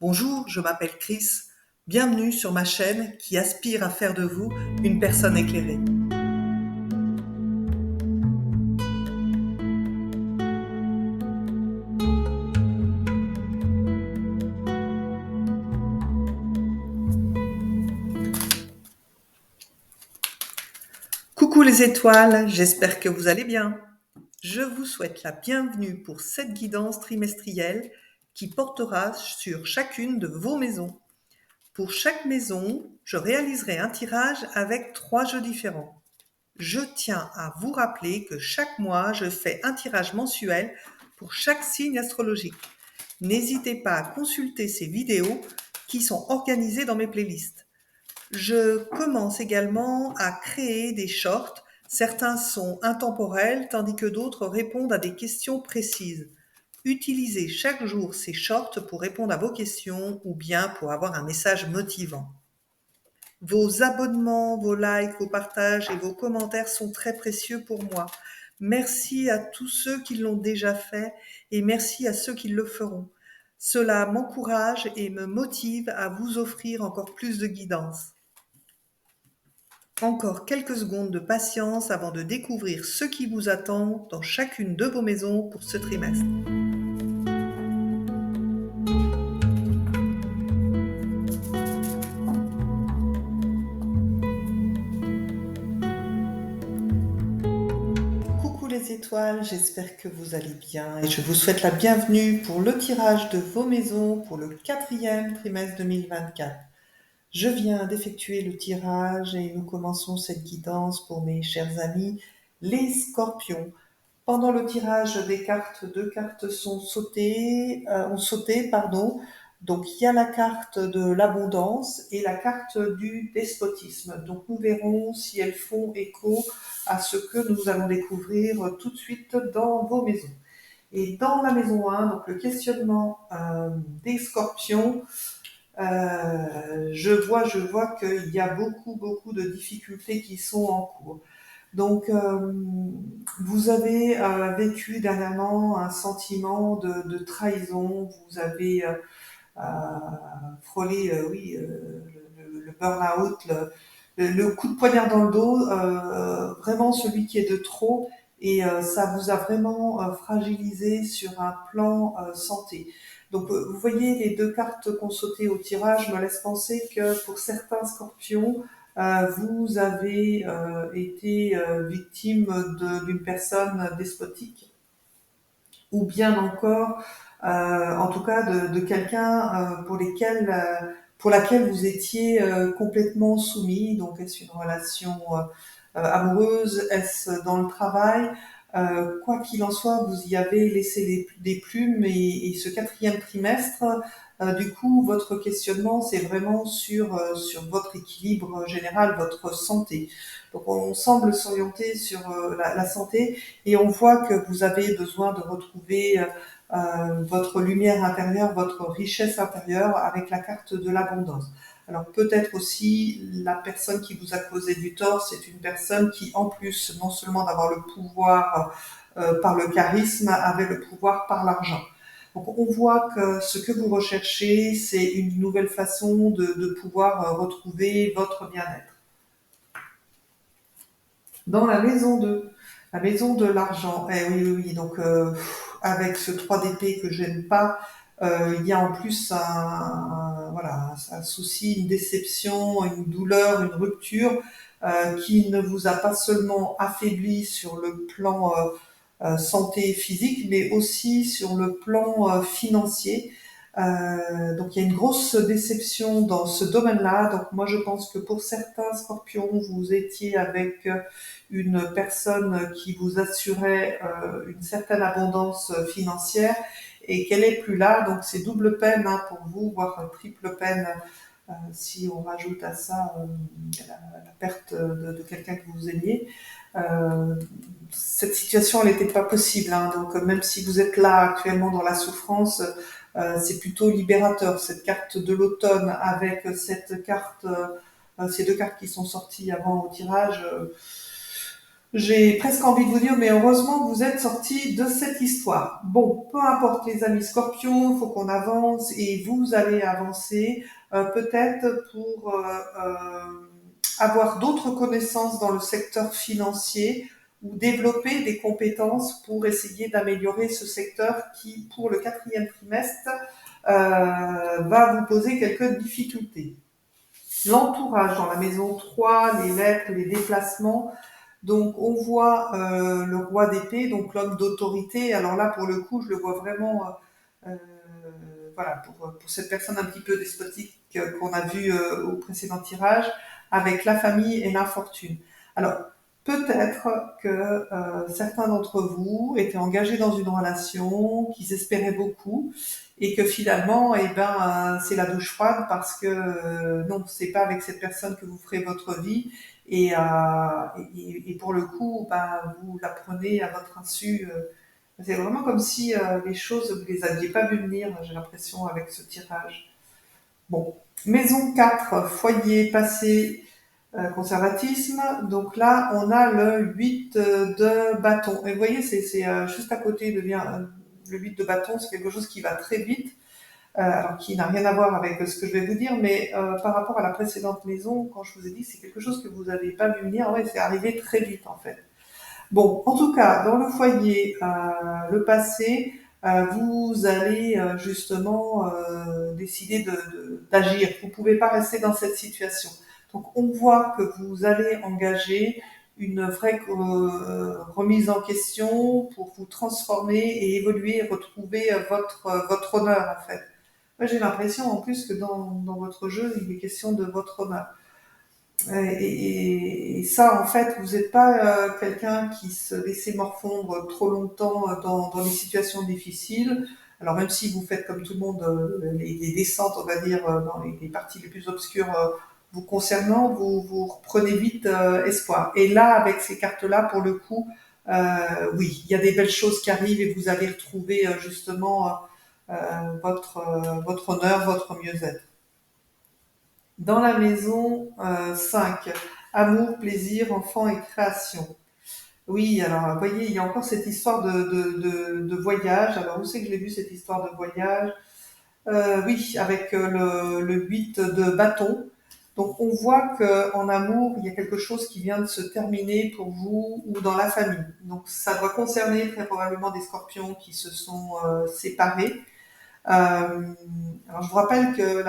Bonjour, je m'appelle Chris. Bienvenue sur ma chaîne qui aspire à faire de vous une personne éclairée. Coucou les étoiles, j'espère que vous allez bien. Je vous souhaite la bienvenue pour cette guidance trimestrielle qui portera sur chacune de vos maisons. Pour chaque maison, je réaliserai un tirage avec 3 jeux différents. Je tiens à vous rappeler que chaque mois, je fais un tirage mensuel pour chaque signe astrologique. N'hésitez pas à consulter ces vidéos qui sont organisées dans mes playlists. Je commence également à créer des shorts. Certains sont intemporels, tandis que d'autres répondent à des questions précises. Utilisez chaque jour ces shorts pour répondre à vos questions ou bien pour avoir un message motivant. Vos abonnements, vos likes, vos partages et vos commentaires sont très précieux pour moi. Merci à tous ceux qui l'ont déjà fait et merci à ceux qui le feront. Cela m'encourage et me motive à vous offrir encore plus de guidance. Encore quelques secondes de patience avant de découvrir ce qui vous attend dans chacune de vos maisons pour ce trimestre. Coucou les étoiles, j'espère que vous allez bien et je vous souhaite la bienvenue pour le tirage de vos maisons pour le 4e trimestre 2024. Je viens d'effectuer le tirage et nous commençons cette guidance pour mes chers amis, les scorpions. Pendant le tirage des cartes, 2 cartes ont sauté. Donc il y a la carte de l'abondance et la carte du despotisme. Donc nous verrons si elles font écho à ce que nous allons découvrir tout de suite dans vos maisons. Et dans la maison 1, donc le questionnement des scorpions, je vois qu'il y a beaucoup de difficultés qui sont en cours. Donc, vous avez vécu dernièrement un sentiment de trahison, vous avez euh, frôlé, le burn-out, le coup de poignard dans le dos, vraiment celui qui est de trop, et ça vous a vraiment fragilisé sur un plan santé. Donc, vous voyez, les 2 cartes qu'on sautait au tirage me laissent penser que pour certains scorpions, vous avez été victime d'une personne despotique, ou bien encore, en tout cas, de quelqu'un pour laquelle vous étiez complètement soumis. Donc, est-ce une relation amoureuse? Est-ce dans le travail? Quoi qu'il en soit, vous y avez laissé des plumes et ce 4e trimestre, du coup, votre questionnement, c'est vraiment sur votre équilibre général, votre santé. Donc, on semble s'orienter sur la santé et on voit que vous avez besoin de retrouver votre lumière intérieure, votre richesse intérieure avec la carte de l'abondance. Alors peut-être aussi la personne qui vous a causé du tort, c'est une personne qui, en plus, non seulement d'avoir le pouvoir par le charisme, avait le pouvoir par l'argent. Donc on voit que ce que vous recherchez, c'est une nouvelle façon de pouvoir retrouver votre bien-être. Dans la maison 2, la maison de l'argent, oui, donc avec ce 3 d'épée que j'aime pas, il y a en plus un souci, une déception, une douleur, une rupture qui ne vous a pas seulement affaibli sur le plan santé physique, mais aussi sur le plan financier. Donc il y a une grosse déception dans ce domaine-là. Donc moi je pense que pour certains scorpions, vous étiez avec une personne qui vous assurait une certaine abondance financière et qu'elle est plus là. Donc c'est double peine pour vous, voire triple peine si on rajoute à ça la perte de quelqu'un que vous aimiez. Euh, cette situation, elle n'était pas possible. Donc même si vous êtes là actuellement dans la souffrance, c'est plutôt libérateur. Cette carte de l'automne avec cette carte, ces 2 cartes qui sont sorties avant au tirage, J'ai presque envie de vous dire, mais heureusement que vous êtes sortis de cette histoire. Bon, peu importe les amis scorpions, il faut qu'on avance et vous allez avancer, peut-être pour avoir d'autres connaissances dans le secteur financier ou développer des compétences pour essayer d'améliorer ce secteur qui, pour le quatrième trimestre, va vous poser quelques difficultés. L'entourage dans la maison 3, les lettres, les déplacements, donc on voit le roi d'épée, donc l'homme d'autorité. Alors là, pour le coup, je le vois vraiment, voilà, pour cette personne un petit peu despotique qu'on a vu au précédent tirage, avec la famille et l'infortune. Alors peut-être que certains d'entre vous étaient engagés dans une relation, qu'ils espéraient beaucoup, et que finalement, eh ben, c'est la douche froide parce que non, c'est pas avec cette personne que vous ferez votre vie et pour le coup, bah, vous la prenez à votre insu. C'est vraiment comme si les choses, vous les aviez pas vues venir, j'ai l'impression, avec ce tirage. Bon, maison 4, foyer, passé, conservatisme. Donc là, on a le 8 de bâton. Et vous voyez, c'est juste à côté de bien, le 8 de bâton, c'est quelque chose qui va très vite alors qui n'a rien à voir avec ce que je vais vous dire, mais par rapport à la précédente maison, quand je vous ai dit c'est quelque chose que vous n'avez pas vu venir, ouais, c'est arrivé très vite en fait. Bon, en tout cas, dans le foyer, le passé, vous allez justement décider d'agir. Vous ne pouvez pas rester dans cette situation. Donc, on voit que vous allez engager une vraie remise en question pour vous transformer et évoluer et retrouver votre honneur en fait. Moi, j'ai l'impression en plus que dans votre jeu, il est question de votre honneur. Et ça, en fait, vous n'êtes pas quelqu'un qui se laissait morfondre trop longtemps dans les situations difficiles. Alors même si vous faites comme tout le monde les descentes, on va dire, dans les parties les plus obscures vous concernant, vous reprenez vite espoir. Et là, avec ces cartes-là, pour le coup, oui, il y a des belles choses qui arrivent et vous allez retrouver justement votre honneur, votre mieux-être. Dans la maison 5, amour, plaisir, enfant et création. Oui, alors vous voyez, il y a encore cette histoire de voyage. Alors où c'est que je l'ai vu cette histoire de voyage Oui, avec le 8 de bâton. Donc on voit qu'en amour, il y a quelque chose qui vient de se terminer pour vous ou dans la famille. Donc ça doit concerner très probablement des scorpions qui se sont séparés. Alors je vous rappelle que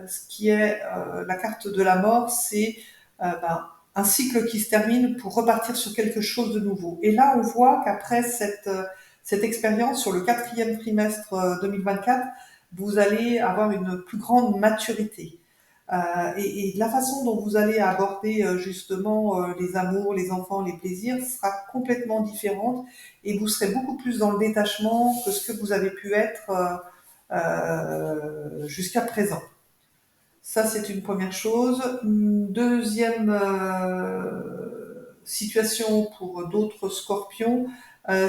ce qui est la carte de la mort, c'est un cycle qui se termine pour repartir sur quelque chose de nouveau. Et là, on voit qu'après cette expérience sur le quatrième trimestre 2024, vous allez avoir une plus grande maturité. Et la façon dont vous allez aborder justement les amours, les enfants, les plaisirs sera complètement différente et vous serez beaucoup plus dans le détachement que ce que vous avez pu être jusqu'à présent. Ça, c'est une première chose. Deuxième situation pour d'autres scorpions,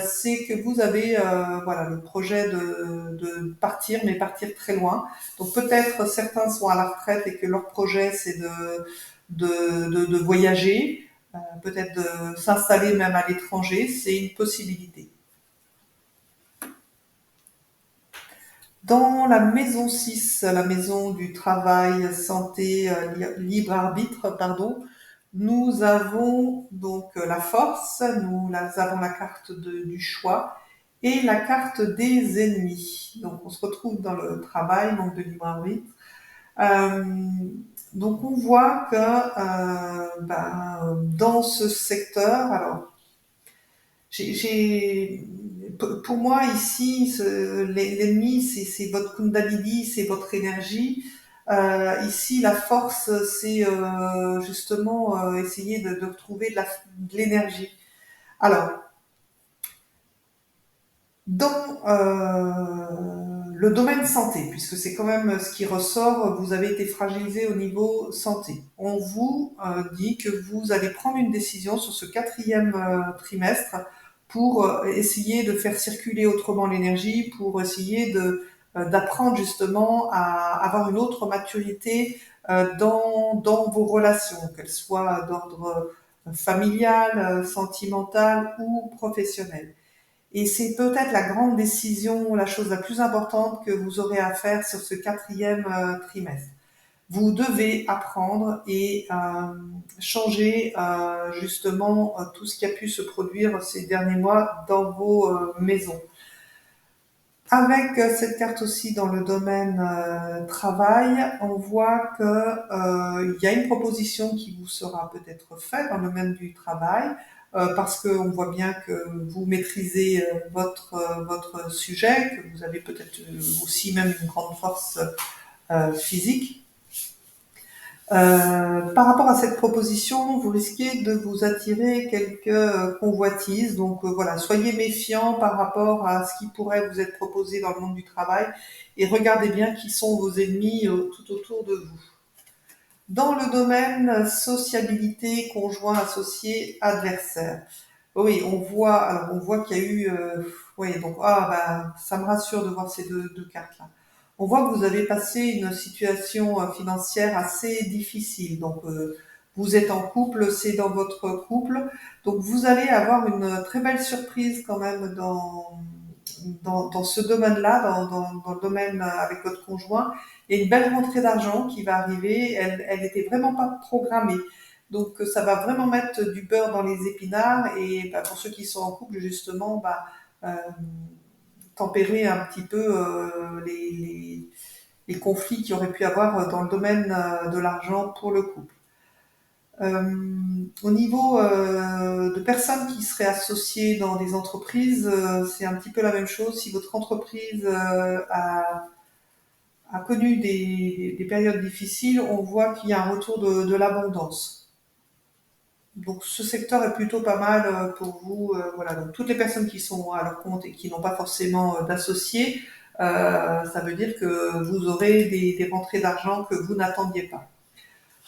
c'est que vous avez voilà, le projet de partir, mais partir très loin. Donc peut-être certains sont à la retraite et que leur projet, c'est de voyager, peut-être de s'installer même à l'étranger, c'est une possibilité. Dans la maison 6, la maison du travail, santé, libre arbitre, pardon, nous avons donc la force, avons la carte du choix et la carte des ennemis. Donc on se retrouve dans le travail, donc de libre arbitre. Euh, donc on voit que dans ce secteur, alors pour moi ici, l'ennemi, c'est votre Kundalini, c'est votre énergie. Ici, la force, c'est justement essayer de retrouver de l'énergie. Alors, dans le domaine santé, puisque c'est quand même ce qui ressort, vous avez été fragilisé au niveau santé. On vous dit que vous allez prendre une décision sur ce quatrième trimestre pour essayer de faire circuler autrement l'énergie, pour essayer d'apprendre justement à avoir une autre maturité dans vos relations, qu'elles soient d'ordre familiale, sentimentale ou professionnelle. Et c'est peut-être la grande décision, la chose la plus importante que vous aurez à faire sur ce quatrième trimestre. Vous devez apprendre et changer justement tout ce qui a pu se produire ces derniers mois dans vos maisons. Avec cette carte aussi dans le domaine travail, on voit que il y a une proposition qui vous sera peut-être faite dans le domaine du travail, parce qu'on voit bien que vous maîtrisez votre sujet, que vous avez peut-être aussi même une grande force physique. Par rapport à cette proposition, vous risquez de vous attirer quelques convoitises. Donc voilà, soyez méfiants par rapport à ce qui pourrait vous être proposé dans le monde du travail et regardez bien qui sont vos ennemis tout autour de vous. Dans le domaine sociabilité, conjoint, associé, adversaire. Oui, on voit qu'il y a eu, oui, donc ça me rassure de voir ces deux cartes-là. On voit que vous avez passé une situation financière assez difficile. Donc, vous êtes en couple, c'est dans votre couple. Donc, vous allez avoir une très belle surprise quand même dans ce domaine-là, dans le domaine avec votre conjoint. Il y a une belle rentrée d'argent qui va arriver. Elle était vraiment pas programmée. Donc, ça va vraiment mettre du beurre dans les épinards. Et pour ceux qui sont en couple, justement, euh, tempérer un petit peu les conflits qu'il y aurait pu avoir dans le domaine de l'argent pour le couple. Au niveau de personnes qui seraient associées dans des entreprises, c'est un petit peu la même chose. Si votre entreprise a connu des périodes difficiles, on voit qu'il y a un retour de l'abondance. Donc ce secteur est plutôt pas mal pour vous. Voilà, donc toutes les personnes qui sont à leur compte et qui n'ont pas forcément d'associés, ça veut dire que vous aurez des rentrées d'argent que vous n'attendiez pas.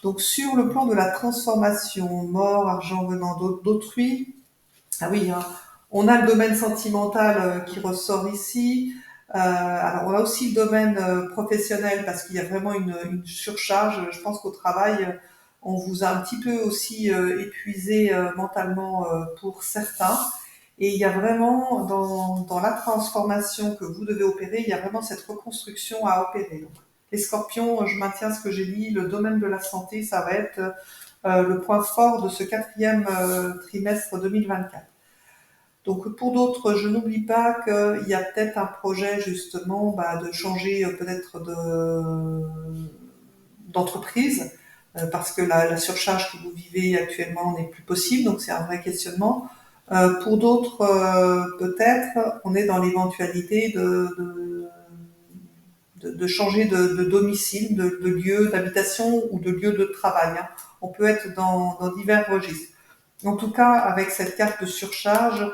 Donc sur le plan de la transformation, mort, argent venant d'autrui, ah oui, hein, on a le domaine sentimental qui ressort ici. Alors on a aussi le domaine professionnel parce qu'il y a vraiment une surcharge. Je pense qu'au travail, on vous a un petit peu aussi épuisé mentalement pour certains. Et il y a vraiment dans la transformation que vous devez opérer, il y a vraiment cette reconstruction à opérer. Donc, les scorpions, je maintiens ce que j'ai dit, le domaine de la santé, ça va être le point fort de ce quatrième trimestre 2024. Donc pour d'autres, je n'oublie pas qu'il y a peut-être un projet justement de changer peut-être d'entreprise parce que la surcharge que vous vivez actuellement n'est plus possible, donc c'est un vrai questionnement. Pour d'autres, peut-être, on est dans l'éventualité de changer de domicile, de lieu d'habitation ou de lieu de travail. Hein. On peut être dans divers registres. En tout cas, avec cette carte de surcharge,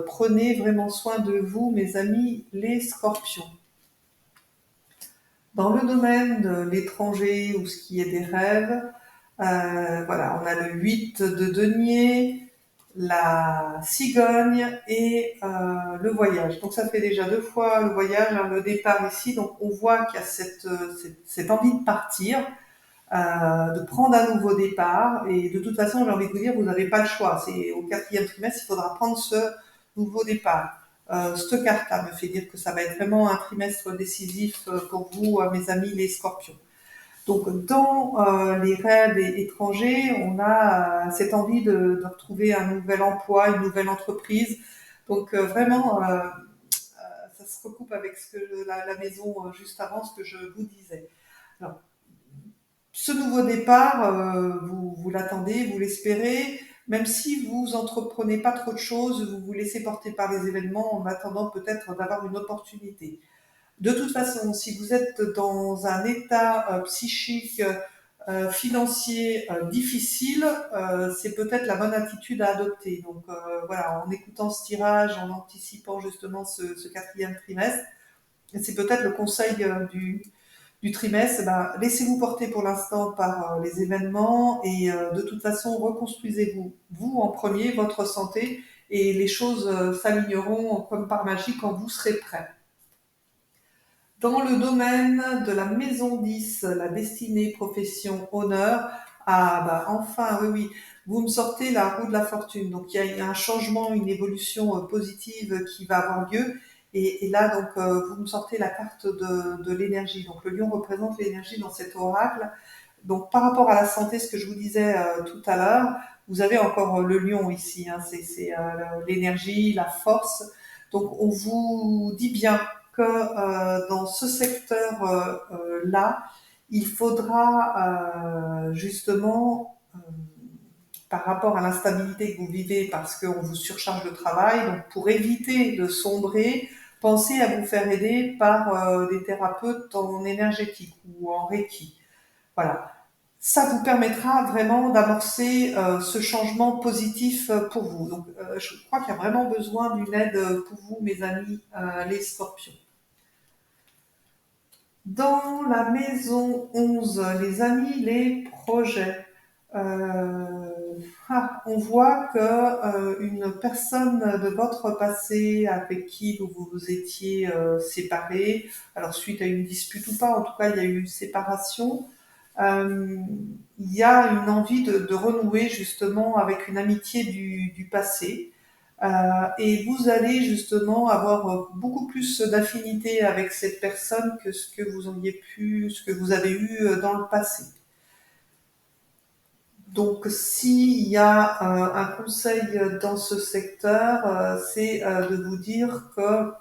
prenez vraiment soin de vous, mes amis, les scorpions. Dans le domaine de l'étranger ou ce qui est des rêves, voilà, on a le 8 de denier, la cigogne et le voyage. Donc ça fait déjà 2 fois le voyage, hein, le départ ici. Donc on voit qu'il y a cette envie de partir, de prendre un nouveau départ. Et de toute façon, j'ai envie de vous dire, vous n'avez pas le choix. C'est au quatrième trimestre, il faudra prendre ce nouveau départ. Cette carte-là me fait dire que ça va être vraiment un trimestre décisif pour vous, mes amis les scorpions. Donc, dans les rêves étrangers, on a cette envie de retrouver un nouvel emploi, une nouvelle entreprise. Donc, vraiment, ça se recoupe avec ce que la maison juste avant, ce que je vous disais. Alors, ce nouveau départ, vous l'attendez, vous l'espérez, même si vous entreprenez pas trop de choses, vous vous laissez porter par les événements en attendant peut-être d'avoir une opportunité. De toute façon, si vous êtes dans un état psychique, financier difficile, c'est peut-être la bonne attitude à adopter. Donc voilà, en écoutant ce tirage, en anticipant justement ce quatrième trimestre, c'est peut-être le conseil du trimestre. Laissez-vous porter pour l'instant par les événements et de toute façon, reconstruisez-vous, vous en premier, votre santé, et les choses s'aligneront comme par magie quand vous serez prêt. Dans le domaine de la maison 10, la destinée, profession, honneur, Ah bah enfin, oui, oui. Vous me sortez la roue de la fortune. Donc il y a un changement, une évolution positive qui va avoir lieu. Et là, donc, vous me sortez la carte de l'énergie. Donc le lion représente l'énergie dans cet oracle. Donc par rapport à la santé, ce que je vous disais tout à l'heure, vous avez encore le lion ici. Hein, c'est l'énergie, la force. Donc on vous dit bien que dans ce secteur-là, il faudra justement, par rapport à l'instabilité que vous vivez, parce qu'on vous surcharge de travail, donc pour éviter de sombrer, pensez à vous faire aider par des thérapeutes en énergétique ou en Reiki. Voilà. Ça vous permettra vraiment d'amorcer ce changement positif pour vous. Donc, je crois qu'il y a vraiment besoin d'une aide pour vous, mes amis, les scorpions. Dans la maison 11, les amis, les projets. Euh, on voit que une personne de votre passé avec qui vous vous étiez séparés, alors suite à une dispute ou pas, en tout cas il y a eu une séparation, euh, il y a une envie de renouer justement avec une amitié du passé. Et vous allez justement avoir beaucoup plus d'affinité avec cette personne que ce que vous auriez pu, ce que vous avez eu dans le passé. Donc, s'il y a un conseil dans ce secteur, c'est de vous dire que,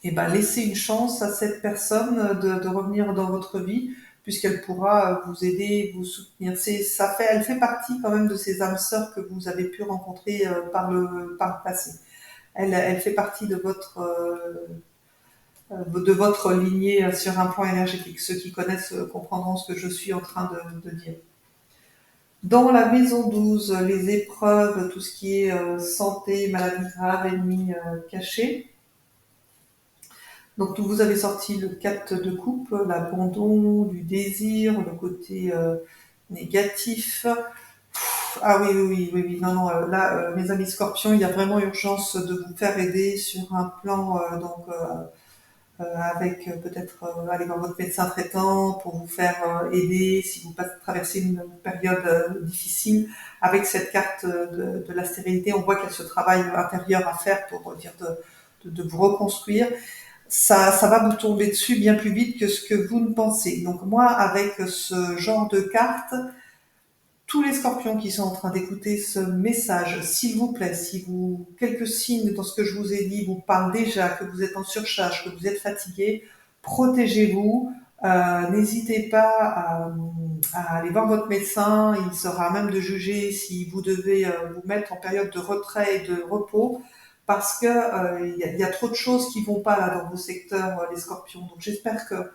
eh ben, laissez une chance à cette personne de revenir dans votre vie, puisqu'elle pourra vous aider, vous soutenir. Elle fait partie quand même de ces âmes sœurs que vous avez pu rencontrer par le passé. Elle fait partie de votre lignée sur un plan énergétique. Ceux qui connaissent comprendront ce que je suis en train de dire. Dans la maison 12, les épreuves, tout ce qui est santé, maladie grave, ennemis cachés. Donc vous avez sorti le 4 de coupe, l'abandon, du désir, le côté négatif. Ah oui, oui, oui, oui, oui. Non, non, là, mes amis scorpions, il y a vraiment urgence de vous faire aider sur un plan avec peut-être aller voir votre médecin traitant pour vous faire aider si vous traversez une période difficile. Avec cette carte de la stérilité, on voit qu'il y a ce travail intérieur à faire pour dire de vous reconstruire. Ça va vous tomber dessus bien plus vite que ce que vous ne pensez. Donc moi, avec ce genre de carte, tous les scorpions qui sont en train d'écouter ce message, s'il vous plaît, si vous, quelques signes dans ce que je vous ai dit vous parlent déjà, que vous êtes en surcharge, que vous êtes fatigué, protégez-vous. N'hésitez pas à aller voir votre médecin. Il sera à même de juger si vous devez vous mettre en période de retrait et de repos, parce que il y a trop de choses qui vont pas là dans vos secteurs, les scorpions. Donc j'espère que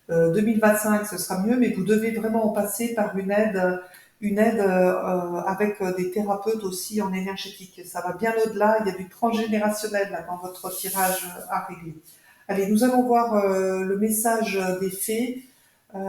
2025 ce sera mieux, mais vous devez vraiment en passer par une aide avec des thérapeutes aussi en énergétique. Ça va bien au-delà, il y a du transgénérationnel là, dans votre tirage à régler. Allez, nous allons voir le message des fées. Euh,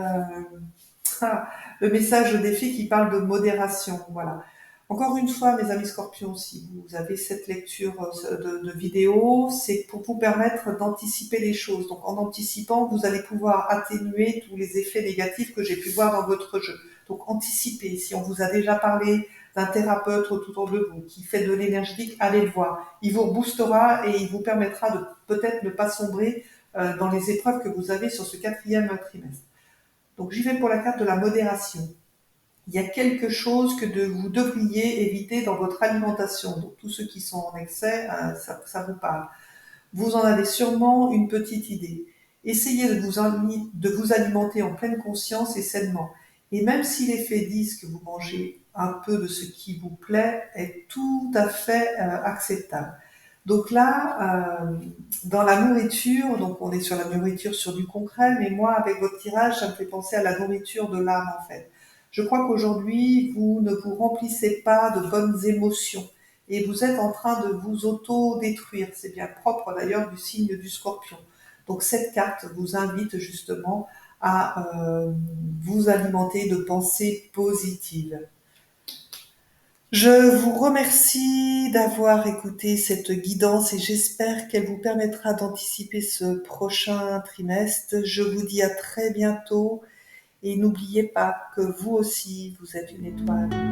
le message des fées qui parle de modération. Voilà. Encore une fois, mes amis scorpions, si vous avez cette lecture de vidéo, c'est pour vous permettre d'anticiper les choses. Donc en anticipant, vous allez pouvoir atténuer tous les effets négatifs que j'ai pu voir dans votre jeu. Donc anticipez. Si on vous a déjà parlé d'un thérapeute autour de vous qui fait de l'énergétique, allez le voir. Il vous boostera et il vous permettra de peut-être ne pas sombrer dans les épreuves que vous avez sur ce 4e trimestre. Donc j'y vais pour la carte de la modération. Il y a quelque chose que vous devriez éviter dans votre alimentation. Donc tous ceux qui sont en excès, ça vous parle. Vous en avez sûrement une petite idée. Essayez de vous alimenter en pleine conscience et sainement. Et même si les faits disent que vous mangez un peu de ce qui vous plaît, est tout à fait acceptable. Donc là, dans la nourriture, donc on est sur la nourriture sur du concret, mais moi avec votre tirage, ça me fait penser à la nourriture de l'âme en fait. Je crois qu'aujourd'hui, vous ne vous remplissez pas de bonnes émotions et vous êtes en train de vous auto-détruire. C'est bien propre d'ailleurs du signe du scorpion. Donc cette carte vous invite justement à vous alimenter de pensées positives. Je vous remercie d'avoir écouté cette guidance et j'espère qu'elle vous permettra d'anticiper ce prochain trimestre. Je vous dis à très bientôt Et n'oubliez pas que vous aussi, vous êtes une étoile.